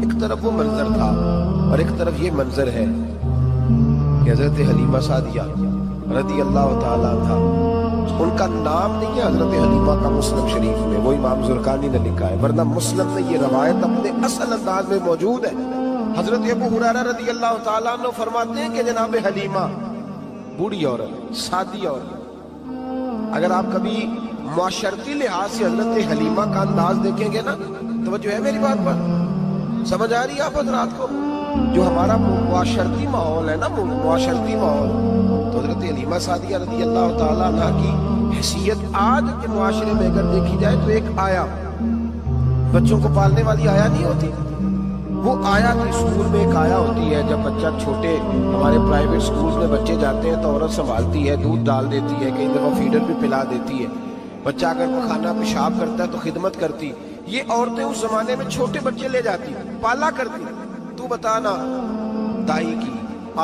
ایک طرف وہ منظر تھا اور ایک طرف یہ منظر ہے کہ حضرت حلیمہ سعدیہ رضی اللہ تعالیٰ عنہا، ان کا نام نہیں ہے حضرت حلیمہ کا مسلم شریف میں، وہ امام زرقانی نے لکھا ہے، ورنہ مسلم میں یہ روایت اپنے اصل انداز میں موجود ہے۔ حضرت ابو ہریرہ رضی اللہ تعالیٰ عنہ فرماتے ہیں کہ جناب حلیمہ بوڑھی عورت، سادی عورت، اگر آپ کبھی معاشرتی لحاظ سے حضرت حلیمہ کا انداز دیکھیں گے نا، توجہ ہے میری بات پر، سمجھ آ رہی ہے آپ حضرات کو؟ جو ہمارا معاشرتی ماحول ہے نا، معاشرتی ماحول، تو حضرت حلیمہ سعدیہ رضی اللہ تعالیٰ عنہ کی حیثیت آج کے معاشرے میں اگر دیکھی جائے تو ایک آیا، بچوں کو پالنے والی آیا نہیں ہوتی، وہ آیا تھی، اسکول میں ایک آیا ہوتی ہے، جب بچہ چھوٹے ہمارے پرائیویٹ اسکول میں بچے جاتے ہیں تو عورت سنبھالتی ہے، دودھ ڈال دیتی ہے، کئی دفعہ فیڈر بھی پلا دیتی ہے، بچہ اگر کھانا پیشاب کرتا ہے تو خدمت کرتی۔ یہ عورتیں اس زمانے میں چھوٹے بچے لے جاتی، پالا کرتی۔ تو بتانا دائی کی،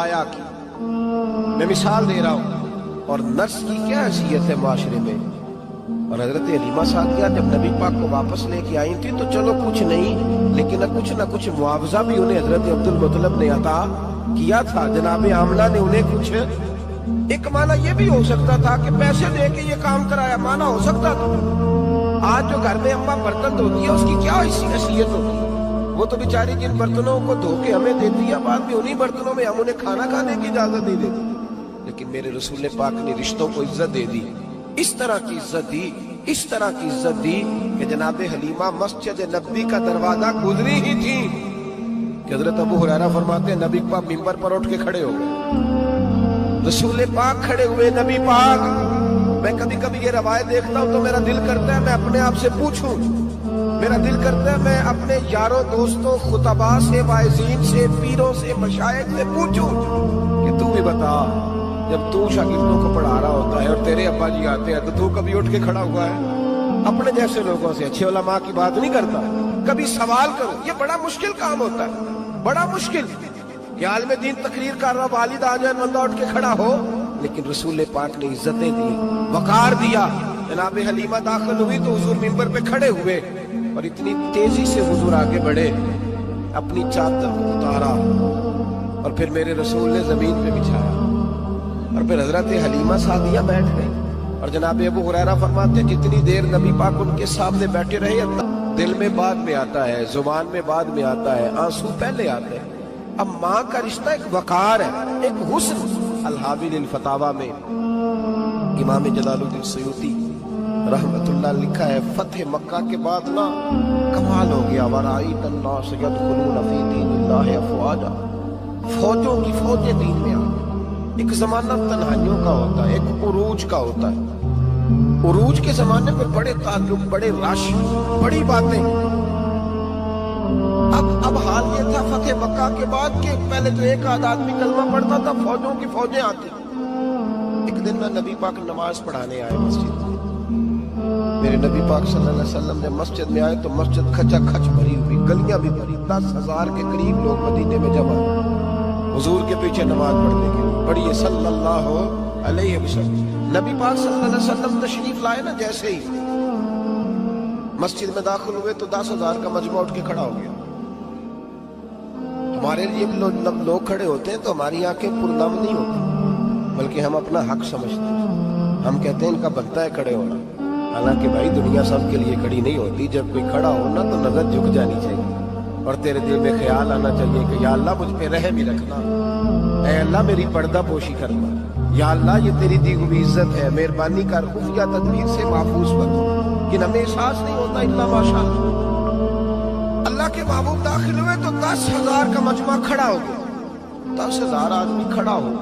آیا کی، میں مثال دے رہا ہوں، اور نرس کی کیا حیثیت ہے معاشرے میں۔ اور حضرت حلیمہ سعدیہ جب نبی پاک کو واپس لے کے آئی تھی تو چلو کچھ نہیں، لیکن نہ کچھ معاوضہ بھی انہیں حضرت عبد المطلب نے عطا کیا تھا، جناب آمنہ نے انہیں کچھ، ایک معنی یہ بھی ہو سکتا تھا کہ پیسے دے کے یہ کام کرایا، معنی ہو سکتا تھا۔ آج جو گھر میں اماں برتن دھوتی ہے اس کی کیا حیثیت ہوتی ہے؟ وہ تو بیچاری جن برتنوں کو دھو کے ہمیں دیتی ہے، بعد میں انہی برتنوں میں ہم انہیں کھانا کھانے کی اجازت نہیں دیتی، لیکن میرے رسول پاک نے رشتوں کو عزت دے دی، اس طرح کی عزت دی، اس طرح کی عزت دی کہ جناب حلیمہ مسجد نبی کا دروازہ گزری ہی تھی کہ حضرت ابو ہریرہ فرماتے ہیں نبی پاک ممبر پر اٹھ کے کھڑے ہو گئے، رسول پاک کھڑے ہوئے، نبی پاک، میں کبھی کبھی یہ روایت دیکھتا ہوں تو میرا دل کرتا ہے میں اپنے آپ سے پوچھوں، میرا دل کرتا ہے میں اپنے یاروں دوستوں خطباء سے، واعظین سے، پیروں سے، مشائخ سے پوچھوں کہ تو بھی بتا، جب تو شاگردوں کو پڑھا رہا ہوتا ہے اور تیرے ابا جی آتے ہیں تو کبھی اٹھ کے کھڑا ہوا ہے؟ اپنے جیسے لوگوں سے، اچھے علماء کی بات نہیں کرتا، کبھی سوال کرو۔ یہ بڑا مشکل کام ہوتا ہے، بڑا مشکل کہ عالم دین تقریر کر رہا، والد آ جائے، بندہ اٹھ کے کھڑا ہو، لیکن رسول پاک نے عزتیں دی، وقار دیا۔ جناب حلیمہ داخل ہوئی تو حضور ممبر پہ کھڑے ہوئے اور اتنی تیزی سے حضور آگے بڑھے، اپنی چادر کو اتارا اور پھر میرے رسول نے زمین پہ بچھایا، اور پھر حضرت حلیمہ سعدیہ بیٹھ گئی۔ اور جناب ابو ہریرہ فرماتے ہیں جتنی دیر نبی پاک ان کے سامنے بیٹھے رہے، دل میں بعد میں آتا ہے، زبان میں بعد میں آتا ہے، آنسو پہلے آتے ہیں۔ اب ماں کا رشتہ ایک وقار ہے، ایک حسن۔ الحاوی للفتاوی میں امام جلال الدین سیوطی رحمت اللہ لکھا ہے فتح مکہ کے بعد نا کمال ہو گیا، وَرَأَيْتَ النَّاسَ يَدْخُلُونَ فِي دِينِ اللَّهِ أَفْوَاجًا، فوجوں کی فوجیں دین میں آ گئی۔ ایک زمانہ تنہائیوں کا ہوتا ہے، ایک عروج کا ہوتا ہے، عروج کے زمانے میں بڑے تعلق، بڑے رش، بڑی باتیں۔ اب حال یہ تھا فتح مکہ کے بعد کہ پہلے تو ایک آدھ آدمی کلمہ پڑھتا تھا، فوجوں کی فوجیں آتی۔ ایک دن میں نبی پاک نماز پڑھانے آئے مسجد میں، میرے نبی پاک صلی اللہ علیہ وسلم جب مسجد میں آئے تو مسجد کھچا کھچ بھری ہوئی، گلیاں بھی بھری، 10,000 کے قریب لوگ مدینے میں جمع حضور کے پیچھے نماز پڑھنے کے لیے۔ پڑھیے صلی اللہ علیہ وسلم۔ نبی پاک صلی اللہ علیہ وسلم تشریف لائے نا، جیسے ہی مسجد میں داخل ہوئے تو 10,000 کا مجمع اٹھ کے کھڑا ہو گیا۔ ہمارے لیے لوگ کھڑے ہوتے ہیں تو ہماری آنکھیں پرنم نہیں ہوتی، بلکہ ہم اپنا حق سمجھتے ہیں، ہم کہتے ہیں ان کا بنتا ہے کھڑے ہونا، حالانکہ بھائی دنیا سب کے لیے کھڑی نہیں ہوتی، جب کوئی کھڑا ہونا تو نظر جھک جانی چاہیے اور تیرے دل میں خیال آنا چاہیے کہ یا اللہ مجھ پہ رحم ہی رکھنا، اے اللہ میری پردہ پوشی کرنا، یا اللہ یہ تیری دی ہوئی عزت ہے، مہربانی کر خفیہ تدبیر سے محفوظ رکھ۔ کہ ہمیں احساس نہیں ہوتا الا ماشاء اللہ کے محبوب داخل ہوئے تو 10,000 کا مجمع کھڑا ہو گیا۔ 10,000 آدمی کھڑا ہو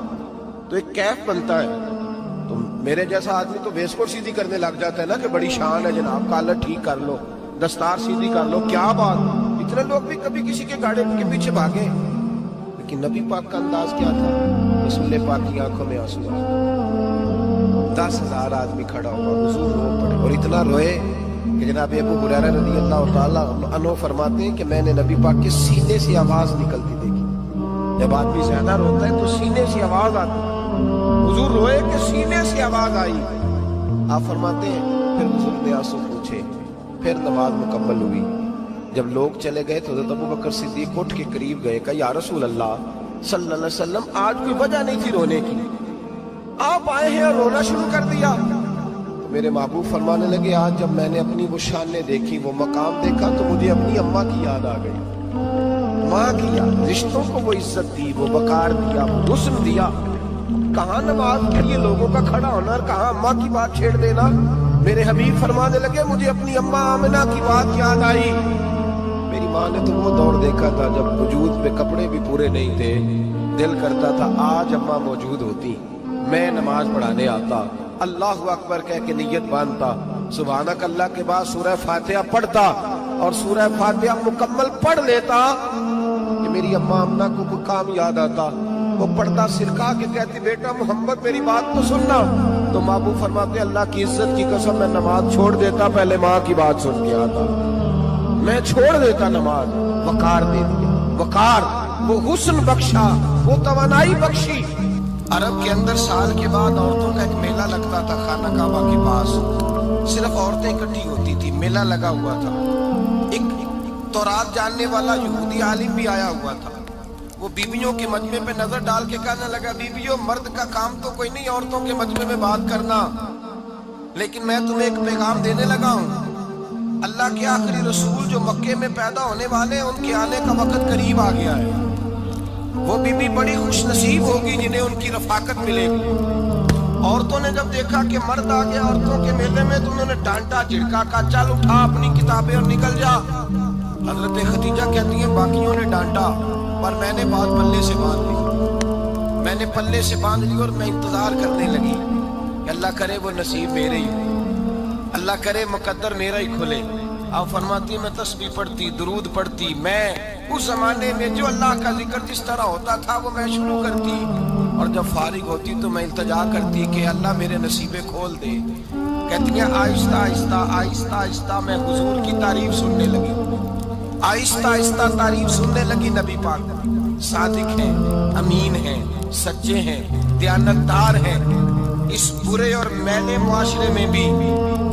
تو ایک کیف بنتا ہے، تو میرے جیسا آدمی تو ویسکوٹ سیدھی کرنے لگ جاتا ہے نا کہ بڑی شان ہے جناب، کالر ٹھیک کر لو، دستار سیدھی کر لو، کیا بات۔ اتنے لوگ بھی کبھی کسی کے گاڑی کے پیچھے بھاگے، لیکن نبی پاک کا انداز کیا تھا؟ رسول پاک کی آنکھوں میں آنسو آ گئے۔ 10,000 آدمی کھڑا ہوا، حضور رو پڑے اور اتنا روئے کہ جناب ابو ہریرہ رضی اللہ تعالیٰ عنہ فرماتے ہیں کہ میں نے نبی پاک کے سینے سے آواز نکلتی دیکھی۔ جب آدمی زیادہ روتا ہے تو سینے سے آواز آتی ہے، حضور روئے کہ سینے سے آواز آئی۔ آپ فرماتے ہیں پھر حضور نے آنسو پوچھے، پھر نماز مکمل ہوئی۔ جب لوگ چلے گئے تو حضرت ابو بکر صدیق اٹھ کے قریب گئے، کہا یا رسول اللہ صلی اللہ علیہ وسلم آج کوئی وجہ نہیں تھی رونے کی، آپ آئے ہیں اور رونا شروع کر دیا۔ تو میرے محبوب فرمانے لگے آج جب میں نے اپنی وہ شانیں دیکھی، وہ مقام دیکھا تو مجھے اپنی اماں کی یاد آ گئی، ماں کی یاد، رشتوں کو وہ عزت دی، وہ وقار دیا، وہ حسن دیا۔ کہاں نماز کے لیے لوگوں کا کھڑا ہونا اور کہاں اماں کی بات چھیڑ دینا۔ میرے حبیب فرمانے لگے مجھے اپنی اماں آمنہ کی بات یاد آئی، میری ماں نے تو وہ دور دیکھا تھا جب وجود پہ کپڑے بھی پورے نہیں تھے، دل کرتا تھا آج اماں موجود ہوتی، میں نماز پڑھانے آتا، اللہ اکبر کہہ کے نیت باندھتا، سبحانک اللہ کے بعد سورہ فاتحہ پڑھتا اور سورہ فاتحہ مکمل پڑھ لیتا کہ میری اماں آمنہ کو کوئی کام یاد آتا، وہ پڑھتا سرکا کے کہتی بیٹا محمد میری بات تو سننا، تو محبوب فرماتے اللہ کی عزت کی قسم میں نماز چھوڑ دیتا، پہلے ماں کی بات سن کے آتا، میں چھوڑ دیتا نماز۔ وقار دے دیا، وقار، وہ حسن بخشا، وہ توانائی بخشی۔ عرب کے اندر سال کے بعد عورتوں کا ایک میلہ لگتا تھا خانہ کعبہ کے پاس، صرف عورتیں اکٹھی ہوتی تھی، میلہ لگا ہوا تھا۔ ایک تورات جاننے والا یہودی عالم بھی آیا ہوا تھا، وہ بیویوں کے مجمع پہ نظر ڈال کے کہنے لگا بیویوں مرد کا کام تو کوئی نہیں عورتوں کے مجمع میں بات کرنا، لیکن میں تمہیں ایک پیغام دینے لگا ہوں، اللہ کے آخری رسول جو مکے میں پیدا ہونے والے ہیں ان کے آنے کا وقت قریب آ گیا ہے، وہ بیوی بڑی خوش نصیب ہوگی جنہیں ان کی رفاقت ملے گی۔ عورتوں نے جب دیکھا کہ مرد آ گیا عورتوں کے میلے میں تو انہوں نے ڈانٹا جھڑکا، کہا چل اٹھا اپنی کتابیں اور نکل جا۔ حضرت خدیجہ کہتی ہیں باقیوں نے ڈانٹا پر میں نے بات پلے سے باندھ لی، میں نے پلے سے باندھ لی اور میں انتظار کرنے لگی کہ اللہ کرے وہ نصیب میرے ہی، اللہ کرے مقدر میرا ہی کھلے۔ آپ فرماتی میں تسبیح پڑھتی، درود پڑھتی، میں اس زمانے میں جو اللہ کا ذکر جس طرح ہوتا تھا وہ میں شروع کرتی، اور جب فارغ ہوتی تو میں التجا کرتی کہ اللہ میرے نصیبیں کھول دے۔ کہتی ہیں آہستہ آہستہ آہستہ آہستہ میں حضور کی تعریف سننے لگی، آہستہ آہستہ تعریف سننے لگی۔ نبی پاک صادق ہیں، امین ہیں، سچے ہیں، دیانتدار ہیں، اس برے اور میلے معاشرے میں بھی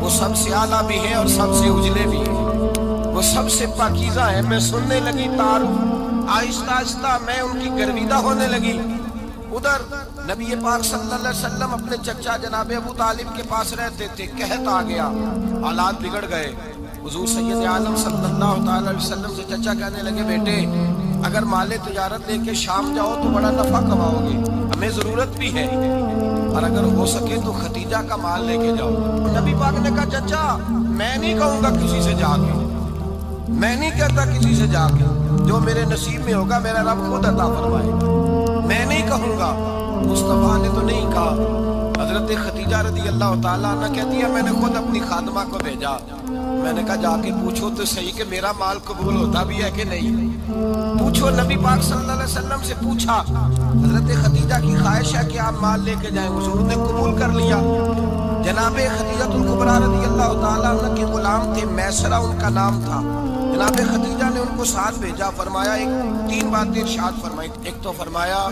وہ سب سے اعلیٰ بھی ہیں اور سب سے اجلے بھی ہیں، وہ سب سے پاکیزہ ہیں۔ میں سننے لگی تعارف، آہستہ آہستہ میں ان کی گرویدہ ہونے لگی۔ ادھر نبی پاک صلی اللہ علیہ وسلم اپنے چچا جناب ابو طالب کے پاس رہتے تھے، قحط آ گیا، حالات بگڑ گئے۔ حضور سید عالم صلی اللہ تعالی علیہ وسلم سے چچا کہنے لگے بیٹے اگر مال تجارت لے کے شام جاؤ تو بڑا نفع کماؤ گے، ہمیں ضرورت بھی ہے، اور اگر ہو سکے تو خدیجہ کا مال لے کے جاؤ۔ نبی پاک نے کہا چچا میں نہیں کہوں گا کسی سے جا کے، میں نہیں کہتا کسی سے جا کے، جو میرے نصیب میں ہوگا میرا رب خود عطا فرمائے گا، میں نہیں کہوں گا۔ مصطفیٰ نے تو نہیں کہا۔ حضرت خدیجہ رضی اللہ تعالیٰ عنہ کہتی ہے میں نے خود اپنی خادمہ کو بھیجا، میں نے کہا جا کے پوچھو تو صحیح کہ میرا مال قبول ہوتا بھی ہے کہ نہیں، پوچھو۔ نبی پاک صلی اللہ علیہ وسلم سے پوچھا، حضرت خدیجہ کی خواہش ہے کہ آپ مال لے کے جائیں، حضور نے قبول کر لیا۔ جناب خدیجہ الکبریٰ رضی اللہ تعالیٰ عنہ کے غلام تھے، میسرہ ان کا نام تھا، جناب خدیجہ نے ان کو ساتھ بھیجا، فرمایا ایک تین باتیں ارشاد فرمائی۔ ایک تو فرمایا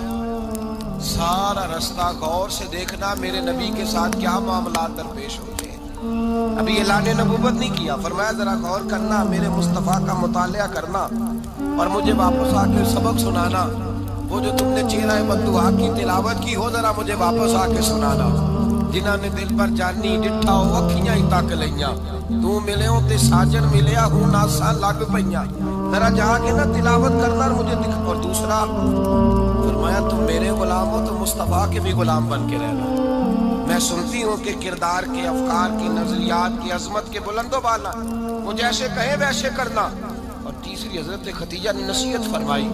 سارا رستہ غور سے دیکھنا میرے نبی کے ساتھ کیا معاملات درپیش ہوتے ہیں، ابھی اعلان نبوت نہیں کیا، فرمایا ذرا غور کرنا، میرے مصطفیٰ کا مطالعہ کرنا اور مجھے واپس آ کے سبق سنانا، وہ جو تم نے چہرہ بددعا کی تلاوت کی ہو ذرا مجھے واپس آ کے سنانا، جنہاں نے دل پر جانی ڈٹھا ہو اکھیاں ہی تک لئیاں، تو ملے ہوں تے ساجن ملیا ہوں ناساں لگ پئیاں، ذرا جا کے نہ تلاوت کرنا اور مجھے دکھا۔ اور دوسرا فرمایا تم میرے غلام ہو تو مصطفیٰ کے بھی غلام بن کے رہنا، میں سنتی ہوں کہ کردار کے، افکار کی، نظریات کی، عظمت کے بلند و بالا، وہ جیسے کہیں ویسے کرنا۔ اور تیسری حضرت خدیجہ نے نصیحت فرمائی،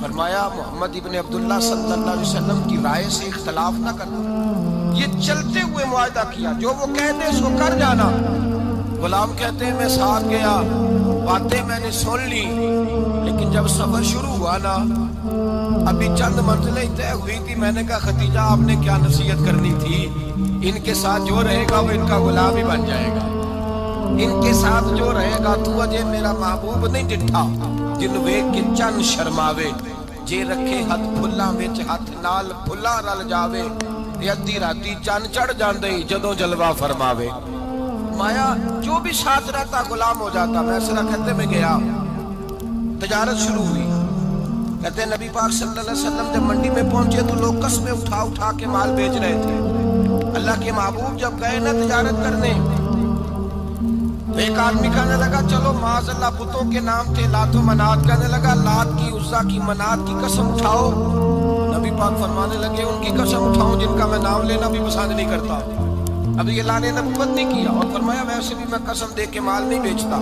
فرمایا محمد ابن عبداللہ صلی اللہ علیہ وسلم کی رائے سے اختلاف نہ کرنا، یہ چلتے ہوئے معاہدہ کیا، جو وہ کہتے سو کر جانا۔ غلام کہتے ہیں میں ساتھ گیا، باتیں میں نے سن لی، لیکن جب سفر شروع ہوا نا ابھی چند منزلیں طے ہوئی تھی، میں نے کہا خدیجہ آپ نے کیا نصیحت کرنی تھی، ان کے ساتھ جو رہے گا وہ ان کا غلام ہی بن جائے گا، ان کے ساتھ جو رہے گا تو اجے میرا محبوب نہیں ڈٹھا، جن ویکھ کے چن شرماوے، جے رکھے ہاتھ پھلاں وچ ہاتھ نال پھلاں رل جاوے، تے ادھی راتی چن چڑھ جاندے جدوں جلوہ فرماوے۔ مایا جو بھی ساتھ رہتا غلام ہو جاتا۔ میں سرا کہتے میں گیا، تجارت شروع ہوئی. کہتے ہیں نبی پاک صلی اللہ علیہ وسلم جب منڈی میں پہنچے تو لوگ قسمیں اٹھا اٹھا کے مال بیچ رہے تھے. اللہ کے محبوب جب گئے نا تجارت کرنے تو ایک آدمی کہنے لگا چلو معاذ اللہ بتوں کے نام تھے لات و منات, کہنے لگا لات کی عزا کی منات کی قسم اٹھاؤ. نبی پاک فرمانے لگے ان کی قسم اٹھاؤں جن کا میں نام لینا بھی پسند نہیں کرتا. اب یہ لانے نبوت نہیں کیا, اور فرمایا ویسے بھی میں قسم دے کے مال نہیں بیچتا,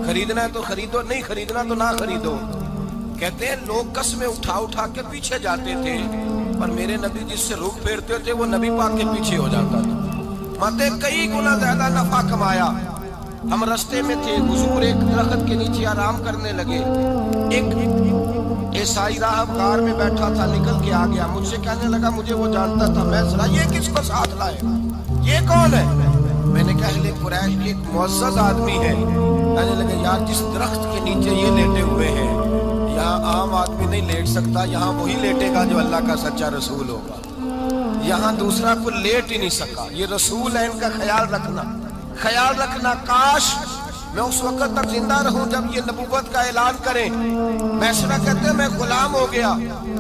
خریدنا ہے تو خریدو, نہیں خریدنا تو نہ خریدو. کہتے ہیں لوگ قسمیں اٹھا اٹھا کے پیچھے جاتے تھے, پر میرے نبی جس سے رخ پھیرتے تھے وہ نبی پاک کے پیچھے ہو جاتا تھا. ماتے کئی گنا زیادہ نفع کمایا. ہم رستے میں تھے, حضور ایک درخت کے نیچے آرام کرنے لگے. ایک عیسائی راہب غار میں بیٹھا تھا, نکل کے آ گیا, مجھ سے کہنے لگا مجھے وہ جانتا تھا. میں ذرا یہ کس کو ساتھ لائے, یہ کون ہے؟ میں نے کہا اہل قریش کی ایک معزز آدمی ہے. کہنے لگے یار جس درخت کے نیچے یہ لیٹے ہوئے ہیں یہاں عام آدمی نہیں لیٹ سکتا, یہاں وہی لیٹے گا جو اللہ کا سچا رسول ہوگا. یہاں دوسرا کوئی لیٹ ہی نہیں سکا. یہ رسول ہے, ان کا خیال رکھنا, خیال رکھنا. کاش میں اس وقت تک زندہ رہوں جب یہ نبوت کا اعلان کریں. میسرہ کہتے ہیں میں غلام ہو گیا.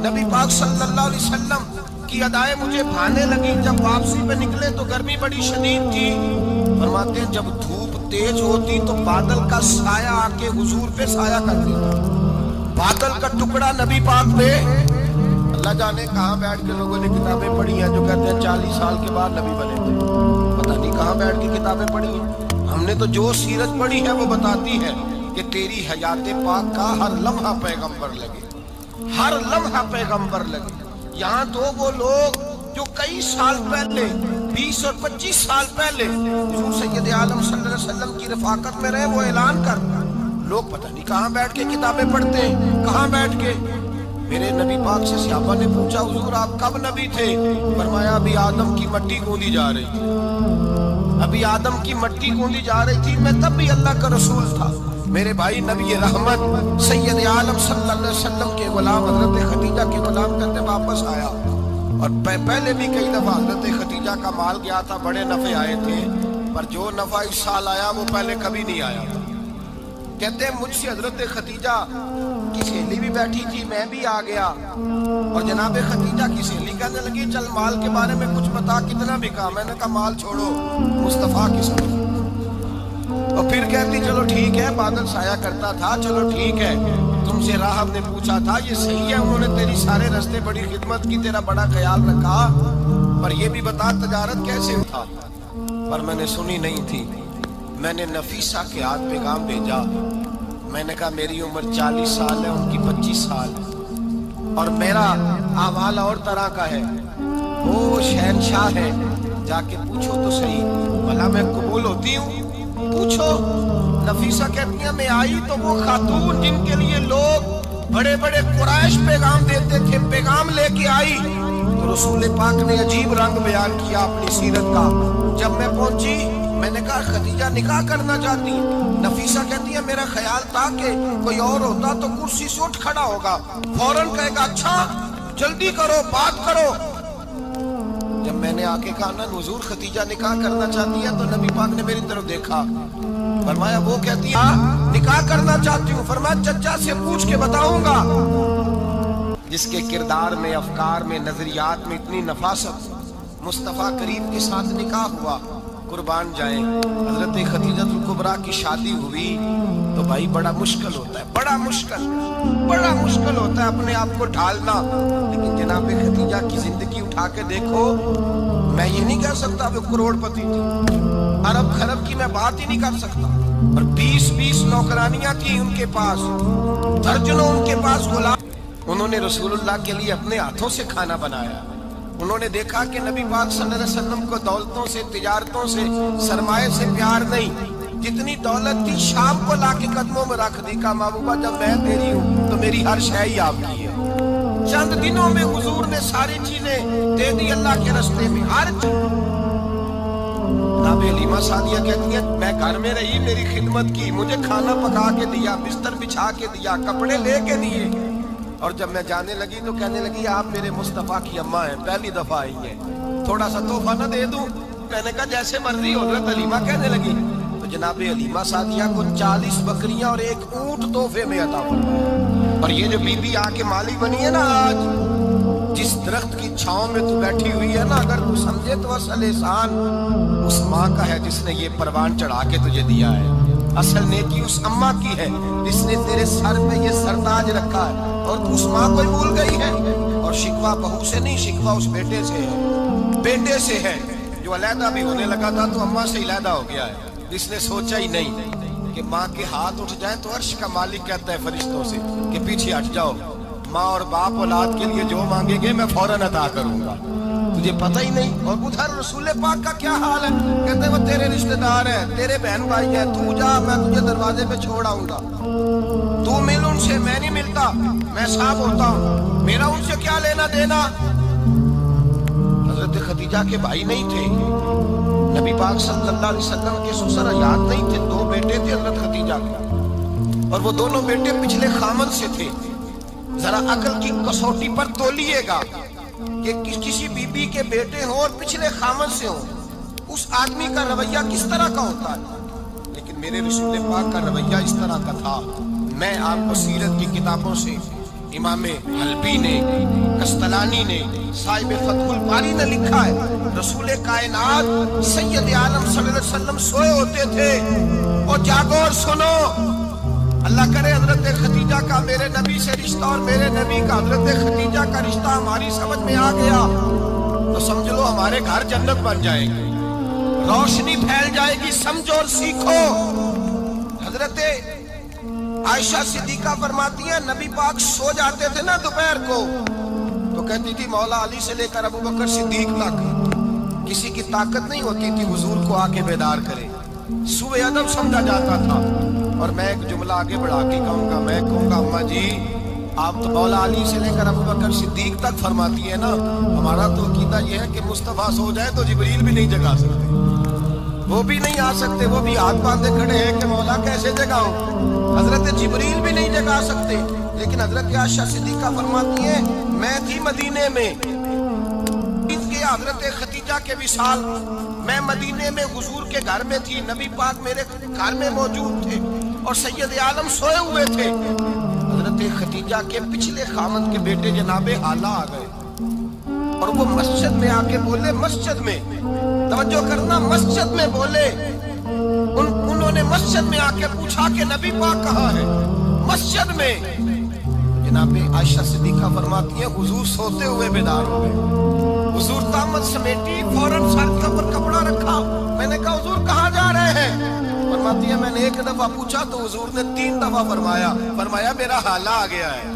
نبی پاک صلی اللہ علیہ وسلم کی ادائیں مجھے بھانے لگی. جب واپسی پہ نکلے تو گرمی بڑی شدید تھی. فرماتے ہیں جب دھوپ تیز ہوتی تو بادل کا سایہ آ کے حضور پہ سایہ کر دیتا. بادل کا ٹکڑا نبی پاک پہ. اللہ جانے کہاں بیٹھ کے لوگوں نے کتابیں پڑھی ہیں جو کہتے ہیں 40 سال کے بعد نبی بنے تھے. پتہ نہیں کہاں بیٹھ کے کتابیں پڑھی ہیں. ہم نے تو جو سیرت پڑھی ہے وہ بتاتی ہے کہ تیری حیات پاک کا ہر لمحہ پیغمبر لگے, ہر لمحہ پیغمبر لگے. یہاں تو وہ لوگ جو کئی سال پہلے 20 اور 25 سال پہلے حضور سید عالم صلی اللہ علیہ وسلم کی رفاقت میں رہے, وہ اعلان کر, لوگ پتہ نہیں کہاں بیٹھ کے کتابیں پڑھتے ہیں, کہاں بیٹھ کے. میرے نبی پاک سے صحابہ نے پوچھا حضور آپ کب نبی تھے؟ فرمایا ابھی آدم کی مٹی گوندی جا رہی تھی, ابھی آدم کی مٹی گوندی جا رہی تھی, میں تب بھی اللہ کا رسول تھا. میرے بھائی نبی رحمت سید عالم صلی اللہ علیہ وسلم کے غلام حضرت خدیجہ کے غلام کرتے واپس آیا, اور پہلے بھی کئی دفعہ حضرت خدیجہ کا مال گیا تھا, بڑے نفع آئے تھے, پر جو نفع اس سال آیا وہ پہلے کبھی نہیں آیا تھا. کہتے ہیں مجھ سے حضرت خدیجہ کی سہیلی بھی بیٹھی تھی, میں بھی آ گیا, اور جناب خدیجہ کی سہیلی کہنے لگی چل مال کے بارے میں کچھ بتا, کتنا بھی کہا. میں نے کہا مال چھوڑو, مصطفیٰ کی سمجھ. اور پھر کہتی چلو ٹھیک ہے, بادل سایہ کرتا تھا, چلو ٹھیک ہے, تم سے راہب نے پوچھا تھا یہ صحیح ہے, انہوں نے تیری سارے رستے بڑی خدمت کی, تیرا بڑا خیال رکھا, پر یہ بھی بتا تجارت کیسے تھا. پر میں نے سنی نہیں تھی. میں نے نفیسہ کے ہاتھ پیغام بھیجا. میں نے کہا میری عمر 40 سال ہے, ان کی 25 سال ہے, اور میرا اعمال اور طرح کا ہے, وہ شہنشاہ ہے, جا کے پوچھو تو صحیح بھلا میں قبول ہوتی ہوں, پوچھو. نفیسہ کہتی ہیں میں آئی تو وہ خاتون جن کے لیے لوگ بڑے بڑے قریش پیغام دیتے تھے, پیغام لے کے آئی. تو رسول پاک نے عجیب رنگ بیان کیا اپنی سیرت کا. جب میں پہنچی میں نے کہا خدیجہ نکاح کرنا چاہتی. نفیسہ کہتی ہے میرا خیال تھا کہ کوئی اور ہوتا تو کرسی سے اٹھ کھڑا ہوگا, فوراً کہے گا اچھا جلدی کرو بات کرو. جب میں نے آ کے کہا نا حضور خدیجہ نکاح کرنا چاہتی ہے, تو نبی پاک نے میری طرف دیکھا, فرمایا وہ کہتی ہے نکاح کرنا چاہتی ہوں. فرمایا چچا سے پوچھ کے بتاؤں گا. جس کے کردار میں, افکار میں, نظریات میں اتنی نفاست, مصطفیٰ کریم کے ساتھ نکاح ہوا, قربان جائیں. حضرت خدیجہ الکبریٰ کی شادی ہوئی تو بھائی بڑا مشکل ہوتا ہے, بڑا مشکل ہوتا ہے اپنے آپ کو ڈھالنا. لیکن جناب خدیجہ کی زندگی اٹھا کے دیکھو, میں یہ نہیں کہہ سکتا وہ کروڑ پتی تھی, ارب خرب کی میں بات ہی نہیں کر سکتا, اور 20 نوکرانیاں تھیں ان کے پاس, درجنوں ان کے پاس غلام. انہوں نے رسول اللہ کے لیے اپنے ہاتھوں سے کھانا بنایا. انہوں نے دیکھا کہ نبی پاک صلی اللہ علیہ وسلم کو دولتوں سے, تجارتوں سے, سرمایہ سے پیار نہیں. جتنی دولت تھی شام کو لا کے قدموں میں رکھ دی. کہا محبوبہ جب میں دے رہی ہوں تو میری ہر شے ہی آپ کی ہے. چند دنوں میں حضور نے ساری چیزیں دے دی اللہ کے رستے میں, ہر جناب حلیمہ سعدیہ کہتی ہے میں گھر میں رہی, میری خدمت کی, مجھے کھانا پکا کے دیا, بستر بچھا کے دیا, کپڑے لے کے دیے. اور جب میں جانے لگی تو کہنے لگی آپ میرے مصطفیٰ کی اماں ہیں, پہلی دفعہ آئی ہیں, تھوڑا سا تحفہ نہ دے دوں؟ میں نے کہا جیسے مرضی. حضرت حلیمہ کہنے لگی تو جناب علیمہ سعدیہ کو 40 بکریاں اور 1 اونٹ تحفے میں عطا فرمایا۔ اور یہ جو بی بی آ کے مالی بنی ہے نا آج، جس درخت کی چھاؤں میں تو بیٹھی ہوئی ہے نا، اگر تو سمجھے تو اصل احسان اس ماں کا ہے جس نے یہ پروان چڑھا کے تجھے دیا ہے۔ اصل نیکی اس اماں کی ہے جس نے تیرے سر پہ یہ سرتاج رکھا ہے، اور تو اس ماں کو ہی بھول گئی ہے۔ اور شکوہ بہو سے نہیں، شکوہ اس بیٹے سے ہے، بیٹے سے ہے جو علیحدہ بھی ہونے لگا تھا تو اماں سے علیحدہ ہو گیا ہے، جس نے سوچا ہی نہیں کہ ماں کے ہاتھ اٹھ جائیں تو عرش کا مالک کہتا ہے فرشتوں سے کہ پیچھے ہٹ جاؤ، ماں اور باپ اولاد کے لیے جو مانگیں گے میں فوراً عطا کروں گا، تجھے پتہ ہی نہیں۔ اور ادھر رسول پاک کا کیا حال ہے، کہتے ہیں وہ تیرے رشتہ دار ہیں، تیرے بہن بھائی ہیں، تو جا، میں تجھے دروازے پہ چھوڑ آؤں گا، تو مل ان سے، میں نہیں ملتا، میں صاحب ہوتا ہوں، میرا ان سے کیا لینا دینا۔ حضرت خدیجہ کے بھائی نہیں تھے، نبی پاک صلی اللہ علیہ وسلم کے سسر حیات نہیں تھے، 2 بیٹے تھے حضرت خدیجہ کے، اور وہ دونوں بیٹے پچھلے خامن سے تھے۔ ذرا عقل کی کسوٹی پر تولیے گا کہ کسی بی بی کے بیٹے ہوں اور پچھلے خامن سے ہوں، اس آدمی کا رویہ کس طرح کا ہوتا ہے۔ لیکن میرے رسول پاک کا رویہ اس طرح کا تھا۔ میں آپ کو سیرت کی کتابوں سے، امام حلبی نے، کستلانی نے، صاحب فتح الباری نے لکھا ہے، رسول کائنات سید عالم صلی اللہ علیہ وسلم سوئے ہوتے تھے، اور جاگو اور سنو، اللہ کرے حضرت خدیجہ کا میرے نبی سے رشتہ اور میرے نبی کا حضرت خدیجہ کا رشتہ ہماری سمجھ میں آ گیا تو سمجھ لو ہمارے گھر جنت بن جائے گی، روشنی پھیل جائے گی، سمجھو اور سیکھو۔ حضرت عائشہ صدیقہ فرماتی ہیں نبی پاک سو جاتے تھے نا دوپہر کو تو کہتی تھی مولا علی سے لے کر ابو بکر صدیق تک کسی کی طاقت نہیں ہوتی تھی حضور کو آ کے بیدار کرے، صبح ادب سمجھا جاتا تھا۔ اور میں ایک جملہ آگے بڑھا کے کہوں گا، میں کہوں گا اماں جی آپ تو مولا علی سے لے کر ابو بکر صدیق تک فرماتی ہے نا، ہمارا تو عقیدہ یہ ہے کہ مصطفیٰ سو جائے تو جبریل بھی نہیں جگا سکتے، وہ بھی نہیں آ سکتے، وہ بھی ہاتھ باندھے کھڑے ہیں کہ مولا کیسے جگاؤں، حضرت جبریل بھی نہیں جگا سکتے۔ لیکن حضرت عائشہ صدیقہ فرماتی ہیں میں تھی مدینے میں حضرت خدیجہ کے وصال، میں مدینے میں حضور کے گھر میں تھی، نبی پاک میرے گھر میں موجود تھے اور سید عالم سوئے ہوئے تھے۔ حضرت خدیجہ کے پچھلے خامن کے بیٹے جناب حالہ آ گئے اور وہ مسجد میں آ کے بولے، مسجد میں توجہ کرنا، مسجد میں بولے، انہوں نے مسجد میں آ کے پوچھا کہ نبی پاک کہاں ہے، مسجد میں۔ جناب عائشہ صدیقہ فرماتی ہیں حضور سوتے ہوئے بیدار ہو گئے، حضور طامت سمیٹی، فوراً سر کے اوپر کپڑا رکھا، میں نے کہا حضور کہاں جا رہے ہیں، فرماتی ہے میں نے 1 دفعہ پوچھا تو حضور نے 3 دفعہ فرمایا میرا حالہ آ گیا ہے،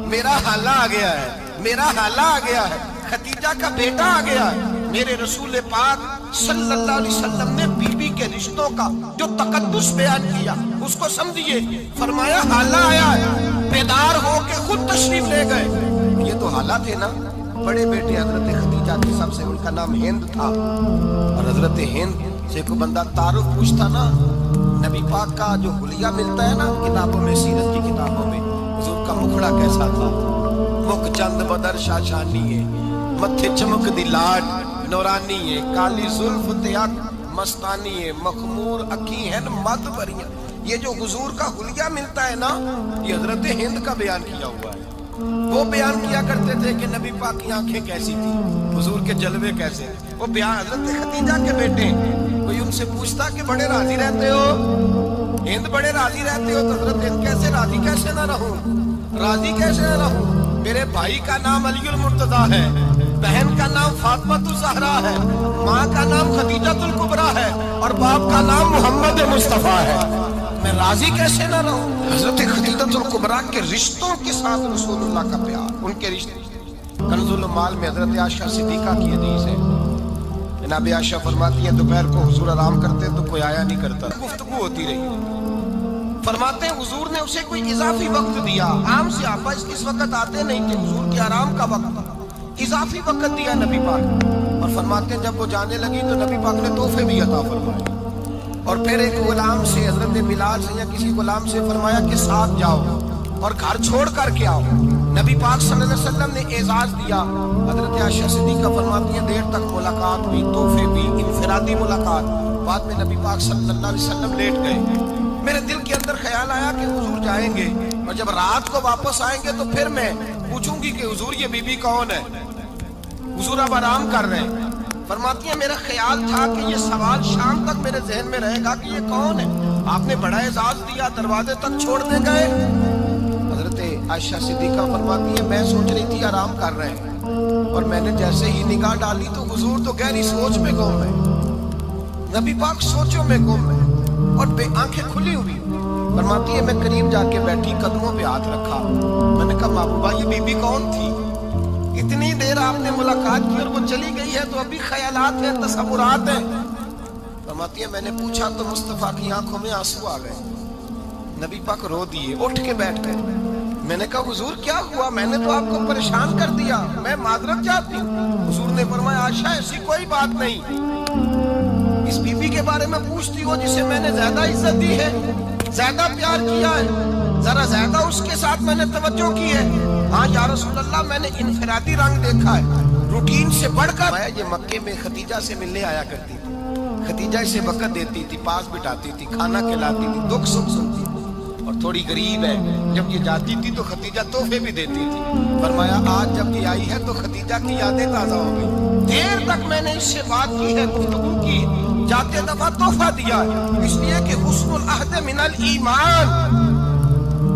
میرا حالہ آ گیا ہے، میرا حالہ آ گیا ہے، خدیجہ کا بیٹا آ گیا ہے۔ میرے رسول پاک صلی اللہ علیہ وسلم نے بی بی کے رشتوں کا جو تقدس بیان کیا اس کو سمجھیے، فرمایا حالہ آیا ہے، بیدار ہو کے خود تشریف لے گئے۔ یہ تو حالہ تھے نا، بڑے بیٹے حضرت خدیجہ کے، سب سے ان کا نام ہند تھا، اور حضرت ہند سے کوئی بندہ تعارف پوچھتا نا، نبی پاک کا جو حلیہ ملتا ہے نا کتابوں میں، سیرت کی کتابوں میں، حضور کا مکھڑا کیسا تھا، مکھ چند بدر شاشانی ہے، متھے چمک دی لاڈ نورانی ہے، کالی زلف تیاک مستانی ہے، مخمور اکھی ہیں مد بریاں۔ یہ جو حضور کا حلیہ ملتا ہے نا یہ حضرت ہند کا بیان کیا ہوا ہے۔ وہ بیان کیا کرتے تھے کہ نبی پاک کی آنکھیں کیسی تھی، حضور کے جلوے کیسے، وہ بیان حضرت خدیجہ کے بیٹے، کوئی ان سے پوچھتا کہ بڑے راضی رہتے ہو، ہند بڑے راضی رہتے ہو، تو حضرت ہند کیسے راضی کیسے نہ رہوں، راضی کیسے نہ رہوں، میرے بھائی کا نام علی المرتضیٰ ہے، بہن کا نام فاطمہ الزہرا ہے، ماں کا نام خدیجہ الکبریٰ ہے، اور باپ کا نام محمد مصطفیٰ ہے، میں راضی کیسے نہ رہوں۔ حضرت خدیجہ الکبریٰ کے رشتوں کے ساتھ رسول اللہ کا پیار، ان کے رشتے۔ کنز المال میں حضرت عائشہ صدیقہ کی حدیث ہے، جناب عائشہ فرماتی ہیں دوپہر کو حضور آرام کرتے تو کوئی آیا نہیں کرتا، گفتگو ہوتی رہی، فرماتے ہیں حضور نے اسے کوئی اضافی وقت دیا، عام صحابہ اس وقت آتے نہیں تھے، حضور کے آرام کا وقت تھا، اضافی وقت دیا نبی پاک، اور فرماتے ہیں جب وہ جانے لگی تو نبی پاک نے تحفے بھی عطا فرمائے، اور پھر ایک غلام سے، حضرت بلال سے یا کسی غلام سے فرمایا کہ ساتھ جاؤ اور گھر چھوڑ کر کے آؤ۔ نبی پاک صلی اللہ علیہ وسلم نے اعزاز دیا۔ حضرت عائشہ صدیقہ فرماتی ہیں دیر تک ملاقات بھی، تحفے بھی، انفرادی ملاقات، بعد میں نبی پاک صلی اللہ علیہ وسلم لیٹ گئے. میرے دل کے اندر خیال آیا کہ حضور جائیں گے اور جب رات کو واپس آئیں گے تو پھر میں پوچھوں گی کہ حضور یہ بی بی کون ہے. حضور اب آرام کر رہے ہیں. فرماتی ہیں میرا خیال تھا کہ یہ سوال شام تک میرے ذہن میں رہے گا کہ یہ کون ہے. آپ نے بڑا اعزاز دیا, دروازے تک چھوڑنے گئے. حضرت عائشہ صدیقہ فرماتی ہے میں سوچ رہی تھی آرام کر رہے ہیں اور میں نے جیسے ہی نگاہ ڈالی تو حضور تو گہری سوچ میں گم ہے. نبی پاک سوچوں میں گم ہے اور بے آنکھیں کھلی ہوئی. فرماتی ہے میں قریب جا کے بیٹھی, قدموں پہ ہاتھ رکھا. میں نے کہا محبوبہ یہ بی بی کون تھی؟ اتنی دیر آپ نے ملاقات کی اور وہ چلی گئی ہے تو ابھی خیالات ہیں, تصورات ہیں. فرماتی ہے میں نے پوچھا تو مصطفیٰ کی آنکھوں میں آنسو آ گئے. نبی پاک رو دیے, اٹھ کے بیٹھ گئے. میں نے کہا حضور کیا ہوا؟ میں نے تو آپ کو پریشان کر دیا, میں معذرت چاہتی ہوں. حضور نے فرمایا عائشہ ایسی کوئی بات نہیں. اس بی بی کے بارے میں پوچھتی ہو جسے میں نے زیادہ عزت دی ہے, زیادہ پیار کیا ہے, ذرا زیادہ اس کے ساتھ میں نے توجہ کی ہے. ہاں یا رسول اللہ میں نے انفرادی رنگ دیکھا ہے, روٹین سے بڑھ کر. یہ مکے میں خدیجہ سے ملنے آیا کرتی تھی. خدیجہ اسے وقت دیتی تھی, پاس بٹھاتی تھی, کھانا کھلاتی تھی, دکھ سکھ سنتی تھی. اور تھوڑی غریب ہے, جب یہ جاتی تھی تو خدیجہ تحفے بھی دیتی تھی. فرمایا آج جب یہ آئی ہے تو خدیجہ کی یادیں تازہ ہو گئی. دیر تک میں نے اس سے بات کی ہے, گفتگو کی, جاتے دفعہ تحفہ دیا ہے, اس لیے کہ حسن العہد من الایمان,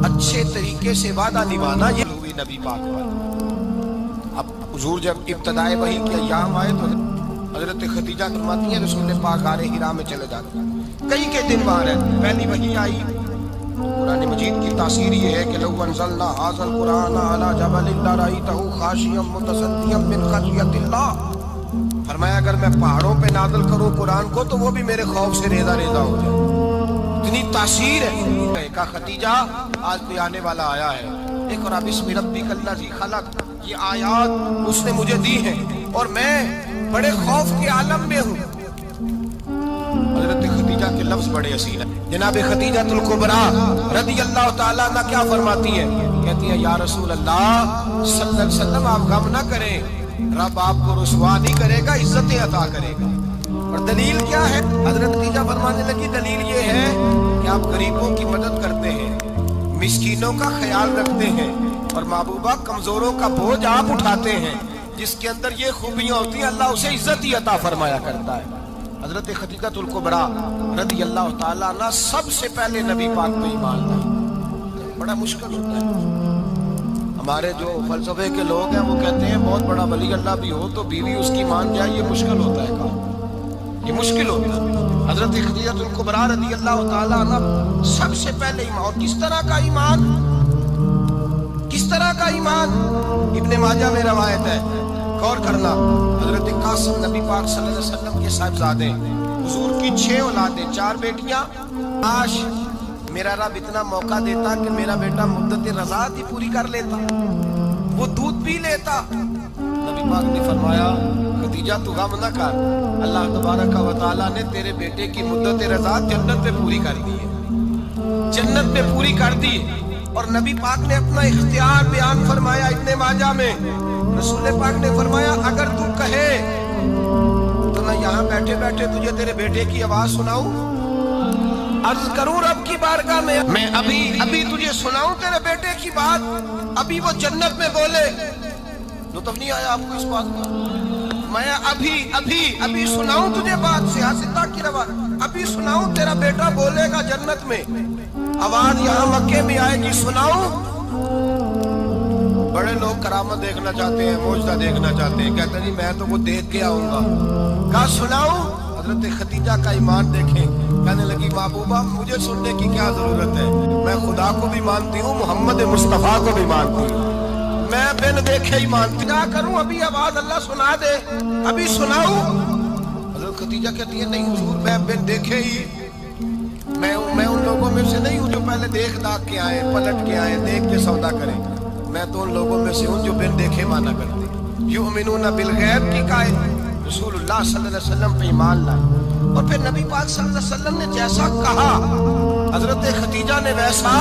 اچھے طریقے سے وعدہ نبھانا یہ ہوئی نبی پاک پر. اب حضور جب ابتدائے وحی کے ایام آئے تو حضرت خدیجہ فرماتی ہیں رسول پاک غار حرا میں چلے جاتے ہیں, کئی کے دن وہاں رہتے. پہلی وحی آئی, قرآن مجید کی تاثیر یہ ہے کہ لو انزلنا ھذا القرآن علی جبل لرأیتہ خاشعا متصدعا من خشیۃ اللہ. فرمایا اگر میں پہاڑوں پہ نازل کروں قرآن کو تو وہ بھی میرے خوف سے ریزہ ریزہ ہو جائے. اتنی تاثیر ہے. کہا خدیجہ آج بھی آنے والا آیا ہے, اقرأ باسم ربک الذی خلق. یہ آیات اس نے مجھے دی ہیں اور میں بڑے خوف کے عالم میں ہوں. حضرت خدیجہ کے لفظ بڑے حسین ہیں. جناب خدیجہ الکبریٰ رضی اللہ تعالیٰ عنہ کیا فرماتی ہیں؟ کہتی ہیں یا رسول اللہ صلی اللہ علیہ وسلم آپ غم نہ کریں, رب آپ کو رسوا نہیں کرے گا, عزتیں عطا کرے گا. اور دلیل کیا ہے؟ حضرت خدیجہ فرمانے لگی دلیل یہ ہے کہ آپ غریبوں کی مدد کرتے ہیں, مسکینوں کا خیال رکھتے ہیں, اور محبوبہ کمزوروں کا بوجھ آپ اٹھاتے ہیں. جس کے اندر یہ خوبیاں ہوتی ہیں اللہ اسے عزت ہی عطا فرمایا کرتا ہے. حضرت خدیجہ الکبریٰ رضی اللہ تعالیٰ عنہ سب سے پہلے نبی پاک پہ ایمان لائے. بڑا مشکل ہوتا ہے. ہمارے جو فلسفے کے لوگ ہیں وہ کہتے ہیں بہت بڑا ولی اللہ بھی ہو تو بیوی اس کی مان جائے, یہ مشکل ہوتا ہے کام, یہ مشکل ہوتا ہے. حضرت خدیجہ الکبریٰ رضی اللہ تعالیٰ عنہ سب سے پہلے ایمان. اور کس طرح کا ایمان؟ کس طرح کا ایمان؟ ابن ماجہ میں روایت ہے, غور کرنا. حضرت قاسم نبی پاک صلی اللہ علیہ وسلم کے صاحبزادے, حضور کی 6 اولادیں, 4 بیٹیاں. کاش میرا رب اتنا موقع دیتا کہ میرا بیٹا مدت رضاعت ہی پوری کر لیتا, وہ دودھ پی لیتا. نبی پاک نے فرمایا خدیجہ تو غم نہ کر, اللہ تبارک و تعالیٰ نے تیرے بیٹے کی مدت رضاعت جنت میں پوری کر دی ہے, جنت میں پوری کر دی. اور نبی پاک نے اپنا اختیار بیان فرمایا ابن ماجہ میں. رسول پاک نے فرمایا اگر تو کہے تو میں یہاں بیٹھے بیٹھے تجھے تیرے بیٹے کی آواز سناؤں, عرض کروں رب کی بارگاہ میں ابھی تجھے سناؤں تیرے بیٹے کی بات, ابھی وہ جنت میں بولے. لطف نہیں آیا آپ کو اس بات کا؟ میں ابھی سناؤں تجھے بات, سیاستہ کی روایت, ابھی سناؤں تیرا بیٹا بولے گا جنت میں, آواز یہاں مکے میں آئے گی, سناؤں. بڑے لوگ کرامت دیکھنا چاہتے ہیں, معجزہ دیکھنا چاہتے ہیں, کہتے ہیں جی میں تو وہ دیکھ کے آؤں گا. کہا سناؤں. حضرت خدیجہ کا ایمان دیکھیں, کہنے لگی محبوبہ مجھے سننے کی کیا ضرورت ہے, میں خدا کو بھی مانتی ہوں, محمد مصطفیٰ کو بھی مانتی ہوں, میں بن دیکھے ہی مانتی. کیا کروں, ابھی آواز اللہ سنا دے, ابھی سناؤں. حضرت خدیجہ کہتی ہے نہیں حضور میں بن دیکھے ہی, میں ان لوگوں میں سے نہیں ہوں جو پہلے دیکھ داکھ کے آئے, پلٹ کے آئے, دیکھ کے سودا کریں. میں تو ان لوگوں میں سے ہوں جو بن دیکھے مانا کرتے. یؤمنون بالغیب کی قائل رسول اللہ صلی اللہ علیہ وسلم پہ ایمان لائے. اور پھر نبی پاک صلی اللہ علیہ وسلم نے جیسا کہا حضرت خدیجہ نے ویسا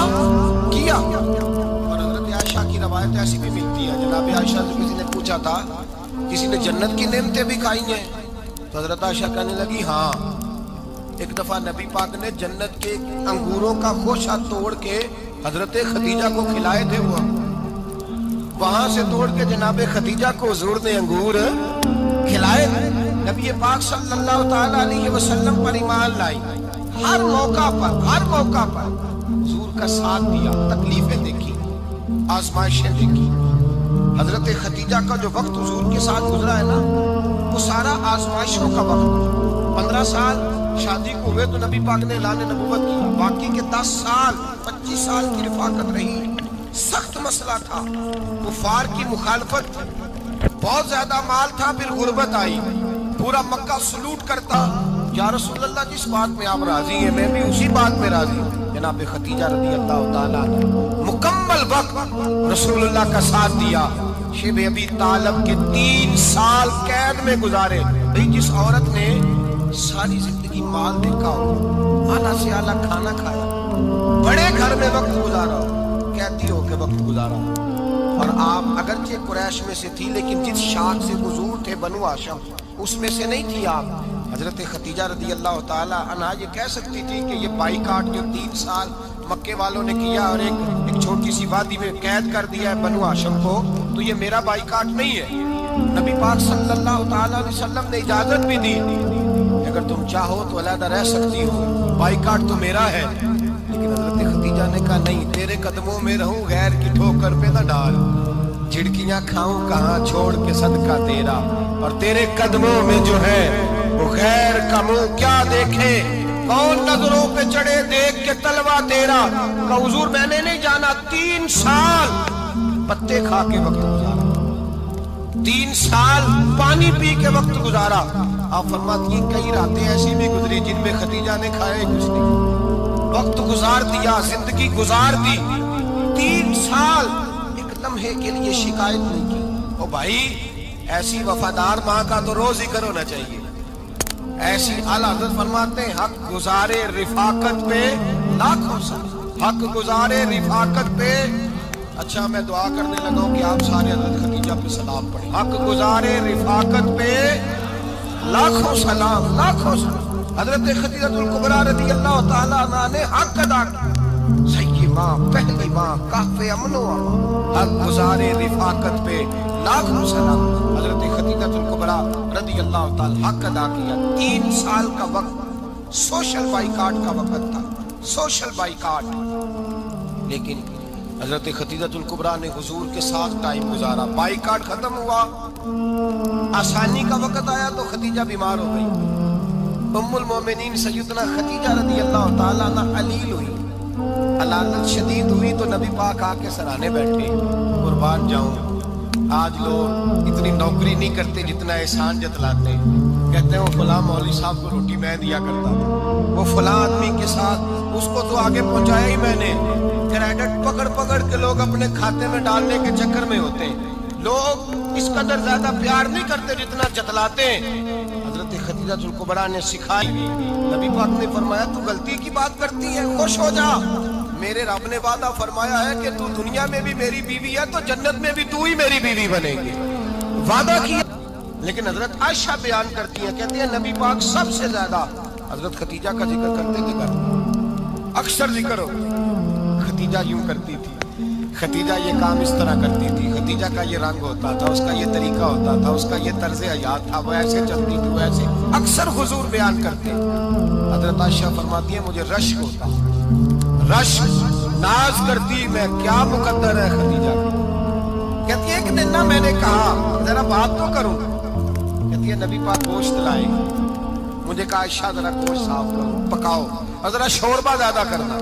کیا. اور حضرت عائشہ کی روایت ایسی بھی ملتی ہے, جناب عائشہ سے کسی نے پوچھا تھا کسی نے جنت کی نعمتیں بھی کھائی ہیں, تو حضرت عائشہ کہنے لگی ہاں ایک دفعہ نبی پاک نے جنت کے انگوروں کا خوشہ توڑ کے حضرت خدیجہ کو کھلائے تھے، وہ وہاں سے توڑ کے جناب خدیجہ کو حضور نے انگور کھلائے تھے۔ نبی پاک صلی اللہ تعالیٰ علیہ وسلم پر ایمان لائی، ہر موقع پر حضور کا ساتھ دیا، تکلیفیں دیکھی، آزمائشیں دیکھی۔ حضرت خدیجہ کا جو وقت حضور کے ساتھ گزرا ہے نا، وہ سارا آزمائشوں کا وقت۔ 15 سال شادی کو ہوئے تو نبی پاک نے اعلان نبوت کیا، باقی کے 10 سال 25 سال کی رفاقت رہی، سخت مسئلہ تھا، کفار کی مخالفت، بہت زیادہ مال تھا، پھر غربت آئی، پورا مکہ سلوٹ کرتا، یا رسول اللہ جس بات میں آپ راضی ہیں میں بھی اسی بات میں راضی ہوں۔ جناب خدیجہ رضی اللہ تعالیٰ نے مکمل وقت رسول اللہ کا ساتھ دیا۔ شیب ابی طالب کے 3 سال قید میں گزارے۔ بھئی جس عورت نے ساری زندگی مال دیکھا ہو، اعلیٰ سے اعلیٰ کھانا کھایا، بڑے گھر میں وقت گزارا، قیدی ہو کے وقت گزارا، اور آپ اگرچہ قریش میں سے تھی لیکن جس شاخ سے حضور تھے بنو ہاشم اس میں سے نہیں تھی آپ۔ حضرت خدیجہ رضی اللہ تعالی عنہا یہ کہہ سکتی تھی کہ یہ بائیکاٹ جو 3 سال مکے والوں نے کیا اور ایک چھوٹی سی وادی میں قید کر دیا ہے بنو ہاشم کو، تو یہ میرا بائیکاٹ نہیں ہے۔ نبی پاک صلی اللہ تعالی علیہ وسلم نے اجازت بھی دی، اگر تم چاہو تو علیحدہ رہ سکتی ہو، بائیکاٹ تو میرا ہے۔ لیکن حضرت خدیجہ نے کہا نہیں، تیرے قدموں میں رہوں، غیر کی ٹھوکر پہ نہ ڈال، جھڑکیاں کھاؤں کہاں چھوڑ کے صدقہ تیرا، اور تیرے قدموں میں جو ہے وہ غیر کا منہ کیا دیکھے، کون نظروں پہ چڑھے دیکھ کے تلوا تیرا۔ کہ حضور میں نے نہیں جانا، 3 سال پتے کھا کے وقت گزارا، 3 سال پانی پی کے وقت گزارا۔ آپ فرماتی ہیں کئی راتیں ایسی بھی گزری جن میں خدیجہ نے کھایا ہی کچھ نہیں، وقت گزار دیا، زندگی گزار دی۔ 3 سال ایک لمحے کے لیے شکایت نہیں کی۔ او بھائی ایسی وفادار ماں کا تو روز ذکر ہونا چاہیے۔ ایسی اعلیٰ حضرت فرماتے ہیں حق گزارے رفاقت پہ لاکھوں سال، حق گزارے رفاقت پہ۔ اچھا میں دعا کرنے لگا ہوں کہ آپ سارے حضرت خدیجہ پہ سلام پڑھیں۔ حق گزارے رفاقت پہ لاکھوں سلام، لاکھوں سلام۔ حضرت خدیجہ الکبریٰ رضی اللہ تعالیٰ عنہا نے حق ادا کیا، سیدی ماں، پہلی ماں، کہف امن و امان، حق گزارے رفاقت پہ لاکھوں سلام۔ حضرت خدیجہ الکبریٰ رضی اللہ تعالیٰ حق ادا کیا۔ 3 سال کا وقت سوشل بائیکاٹ کا وقت تھا، سوشل بائیکاٹ، لیکن حضرت خدیجہ الکبریٰ نے حضور کے ساتھ ٹائم گزارا۔ بائیکاٹ ختم ہوا، آسانی کا وقت آیا تو خدیجہ بیمار ہو گئی۔ ام المومنین سیدنا خدیجہ رضی اللہ تعالیٰ عنہ علیل ہوئی، علالت شدید ہوئی تو نبی پاک آ کے سرانے بیٹھے، قربان جاؤں آج لوگ اتنی نوکری نہیں کرتے جتنا احسان جتلاتے، کہتے ہیں وہ فلاں مولوی صاحب کو روٹی میں دیا کرتا تھا، وہ فلاں آدمی کے ساتھ اس کو تو آگے پہنچایا ہی میں نے۔ کریڈٹ پکڑ پکڑ کے لوگ اپنے کھاتے میں ڈالنے کے چکر میں ہوتے ہیں، لوگ اس قدر زیادہ پیار نہیں کرتے جتنا جتلاتے ہیں۔ حضرت خدیجہ الکبریٰ نے سکھائی، نبی پاک نے فرمایا تو غلطی کی بات کرتی ہے، خوش ہو جا، میرے رب نے وعدہ فرمایا ہے کہ تو دنیا میں بھی میری بیوی ہے تو جنت میں بھی تو ہی میری بیوی بنے گی، وعدہ کیا۔ لیکن حضرت عائشہ بیان کرتی ہیں، کہتی ہیں نبی پاک سب سے زیادہ حضرت خدیجہ کا ذکر کرتے تھے، کرتے اکثر ذکر ہو، خدیجہ یوں کرتی تھی، خدیجہ یہ کام اس طرح کرتی تھی، خدیجہ کا یہ رنگ ہوتا تھا، اس کا یہ طریقہ ہوتا تھا، اس کا یہ طرز حیات تھا، وہ ایسے چلتی تھی، وہ ایسے، اکثر حضور بیان کرتے۔ حضرت عائشہ فرماتی ہے مجھے رشک ہوتا، رشک، ناز کرتی میں کیا مقدر ہے خدیجہ۔ کہتی ہے ایک دن نہ میں نے کہا ذرا بات تو کروں، کہتی ہے نبی پاک گوشت لائے، مجھے کہا عائشہ ذرا گوشت صاف کرو، پکاؤ اور ذرا شوربہ زیادہ کرنا۔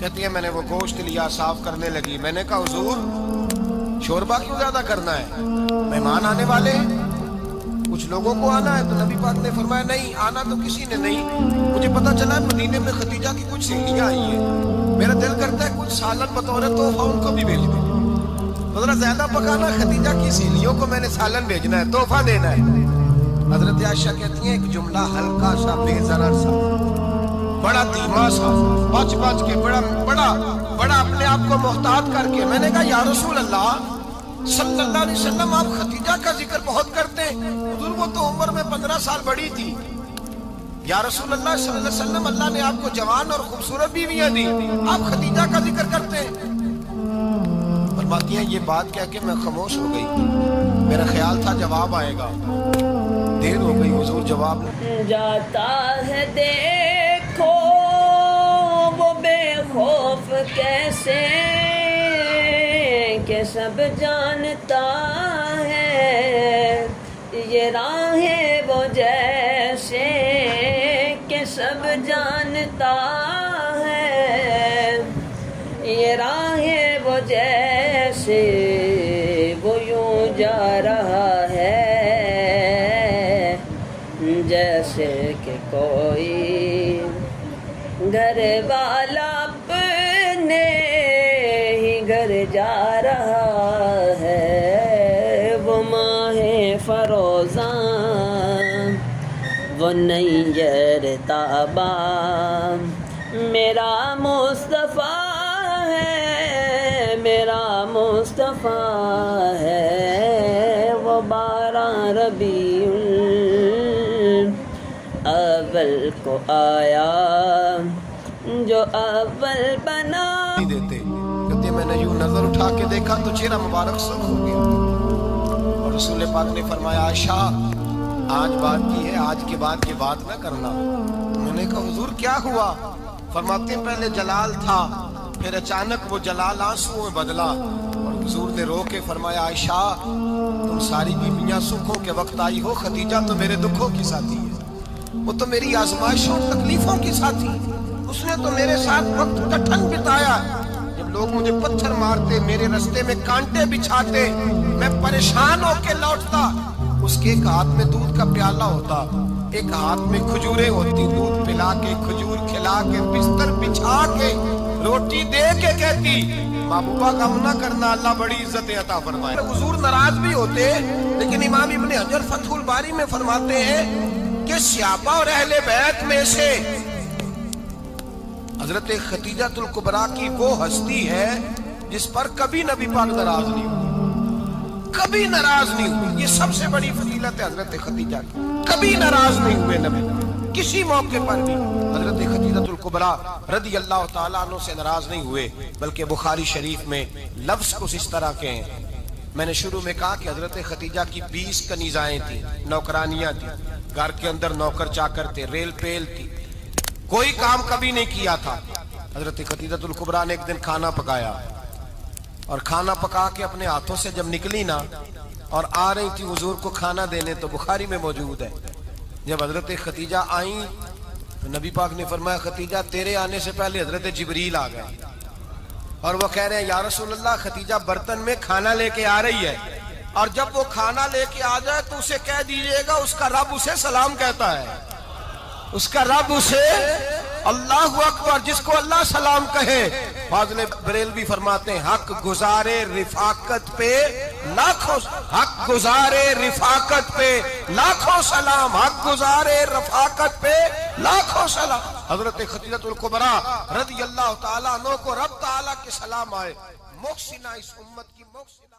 کہتی ہے میں نے وہ گوشت لیا، صاف کرنے لگی، میں نے کہا حضور شوربہ کیوں زیادہ کرنا ہے، مہمان آنے والے ہیں، کچھ لوگوں کو آنا ہے۔ تو نبی پاک نے فرمایا نہیں آنا تو کسی نے نہیں، مجھے پتا چلا ہے مدینے میں خدیجہ کی کچھ سہیلیاں آئی ہیں، میرا دل کرتا ہے کچھ سالن بطور تحفہ ان کو بھی بھیج دیں، تو ذرا زیادہ پکانا، خدیجہ کی سہیلیوں کو میں نے سالن بھیجنا ہے، تحفہ دینا ہے۔ حضرت عائشہ کہتی ہیں ایک جملہ ہلکا سا، بے ضرر سا، بڑا دھیما سا، بچ بچ کے، بڑا اپنے آپ کو محتاط کر کے، میں نے کہا یا رسول اللہ صلی اللہ علیہ وسلم آپ خدیجہ کا ذکر بہت کرتے ہیں، حضور وہ تو عمر میں 15 سال بڑی تھی، یا رسول اللہ صلی اللہ علیہ وسلم اللہ نے آپ کو جوان اور خوبصورت بیویاں دی، آپ خدیجہ کا ذکر کرتے ہیں۔ فرماتی ہیں یہ بات کہہ کے میں خاموش ہو گئی، میرا خیال تھا جواب آئے گا، دیر ہو گئی، حضور جواب نہیں جاتا ہے دیکھو وہ بے خوف کیسے کہ سب جانتا ہے یہ راہیں وہ جیسے کہ سب جانتا ہے یہ راہیں وہ جیسے وہ یوں جا رہا ہے جیسے کہ کوئی گھر والا اپنے ہی گھر جا رہا ہے۔ وہ ماہ فروزاں وہ نیر تابا میرا مصطفیٰ ہے، میرا مصطفیٰ ہے۔ وہ 12 ربیع الاول کو آیا جو اول بنا نہیں دیتے، کہتے میں نے یوں نظر اٹھا کے دیکھا تو چہرہ مبارک سرخ ہو گیا، اور رسول پاک نے فرمایا عائشہ آج بات کی ہے، آج کے بعد یہ بات نہ کرنا۔ میں نے کہا حضور کیا ہوا؟ فرماتے ہیں پہلے جلال تھا، پھر اچانک وہ جلال آنسوں میں بدلا، اور حضور نے رو کے فرمایا عائشہ تم ساری بیویاں سکھوں کے وقت آئی ہو، خدیجہ تو میرے دکھوں کی ساتھی ہے، وہ تو میری آزمائشوں اور تکلیفوں کی ساتھی، اس نے تو میرے ساتھ وقت کٹھن بتایا، جب لوگ مجھے پتھر مارتے، میرے رستے میں کانٹے بچھاتے، میں پریشان ہو کے لوٹتا، اس کے ایک ہاتھ میں دودھ کا پیالہ ہوتا، ایک ہاتھ میں کھجوریں ہوتی، دودھ پلا کے کھجور کھلا کے بستر بچھا کے روٹی دے کے کہتی محبوبہ غم نہ کرنا، اللہ بڑی عزت عطا فرمائے۔ حضور ناراض بھی ہوتے، لیکن امام ابن حجر فتح الباری میں فرماتے ہیں کہ صحابہ اور اہل بیت میں سے حضرت خدیجہ الکبریٰ کی وہ ہستی ہے جس پر کبھی نبی پاک ناراض نہیں ہوئے، کبھی ناراض نہیں ہوئے، یہ سب سے بڑی فضیلت ہے حضرت خدیجہ کی، کبھی ناراض نہیں ہوئے نبی، کسی موقع پر بھی حضرت خدیجہ الکبریٰ رضی اللہ تعالیٰ عنہ سے ناراض نہیں ہوئے، بلکہ بخاری شریف میں لفظ کچھ اس طرح کے ہیں۔ میں نے شروع میں کہا کہ حضرت خدیجہ کی 20 کنیزائیں تھیں، نوکرانیاں تھیں، گھر کے اندر نوکر چاکر تھے، ریل پیل تھی، کوئی کام کبھی نہیں کیا تھا۔ حضرت خدیجہ الکبریٰ نے ایک دن کھانا پکایا، اور کھانا پکا کے اپنے ہاتھوں سے جب نکلی نا اور آ رہی تھی حضور کو کھانا دینے، تو بخاری میں موجود ہے جب حضرت خدیجہ آئیں تو نبی پاک نے فرمایا خدیجہ تیرے آنے سے پہلے حضرت جبریل آ گئے، اور وہ کہہ رہے ہیں یا رسول اللہ خدیجہ برتن میں کھانا لے کے آ رہی ہے، اور جب وہ کھانا لے کے آ جائے تو اسے کہہ دیجئے گا اس کا رب اسے سلام کہتا ہے، اس کا رب اسے اللہ اکبر، جس کو اللہ سلام کہے۔ فاضل بریلوی فرماتے ہیں حق گزارے رفاقت پہ لاکھوں، حق گزارے رفاقت پہ لاکھوں سلام، حق گزارے رفاقت پہ لاکھوں سلام۔ حضرت خدیجہ الکبریٰ رضی اللہ تعالیٰ عنہ کو رب تعالیٰ کے سلام آئے، محسنہ اس امت کی محسنہ۔